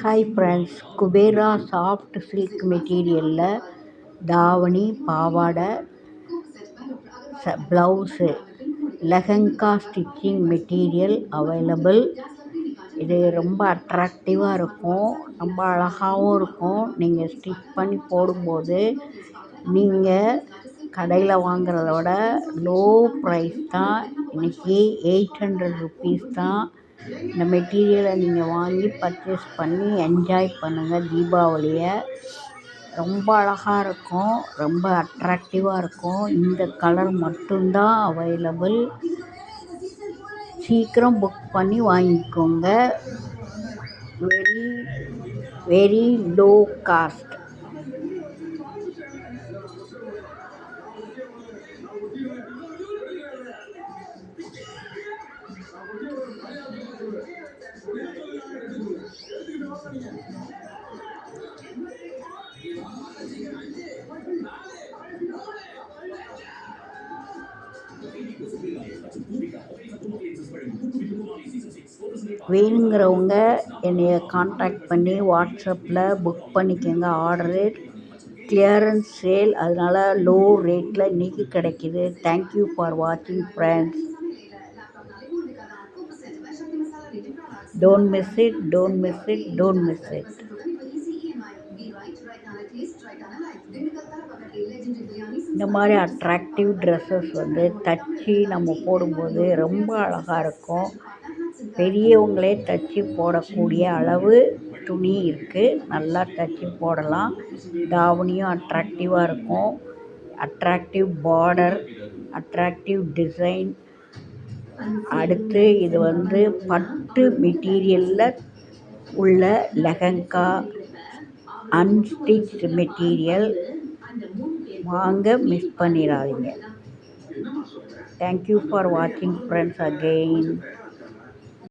Hi friends, Kubera soft silk மெட்டீரியலில் தாவணி, பாவாடை, blouse, lehenga stitching material available. இது ரொம்ப அட்ராக்டிவாக இருக்கும், ரொம்ப அழகாகவும் இருக்கும். நீங்கள் ஸ்டிச் பண்ணி போடும்போது நீங்கள் கடையில் வாங்குறத விட லோ ப்ரைஸ் தான். இன்றைக்கி 800 ருபீஸ் தான். இந்த மெட்டீரியலை நீங்கள் வாங்கி பர்ச்சேஸ் பண்ணி என்ஜாய் பண்ணுங்கள் தீபாவளியை. ரொம்ப அழகாக இருக்கும், ரொம்ப அட்ராக்டிவாக இருக்கும். இந்த கலர் மட்டும்தான் அவைலபிள். சீக்கிரம் புக் பண்ணி வாங்கிக்கோங்க. Very very low cost. வேணுங்கிறவங்க என்னைய கான்டாக்ட் பண்ணி வாட்ஸ்அப்பில் புக் பண்ணிக்கோங்க. ஆர்டரு கிளியரன்ஸ் சேல், அதனால் லோ ரேட்டில் இன்றைக்கி கிடைக்கிது. தேங்க்யூ ஃபார் வாட்சிங் friends. Don't miss it, don't miss it, don't miss it. இந்த மாதிரி அட்ராக்டிவ் ட்ரெஸ்ஸஸ் தச்சு நம்ம போடும்போது ரொம்ப அழகாக இருக்கும். பெரியவங்களே தச்சு போடக்கூடிய அளவு துணி இருக்குது, நல்லா தச்சு போடலாம். தாவணியும் அட்ராக்டிவாக இருக்கும். Attractive border, attractive design. அடுத்து இது பட்டு மெட்டீரியலில் உள்ள லெஹங்கா, அன்ஸ்டிச் மெட்டீரியல். வாங்க, மிஸ் பண்ணிடாதீங்க. தேங்க்யூ ஃபார் வாட்சிங் ஃப்ரெண்ட்ஸ் அகெயின்.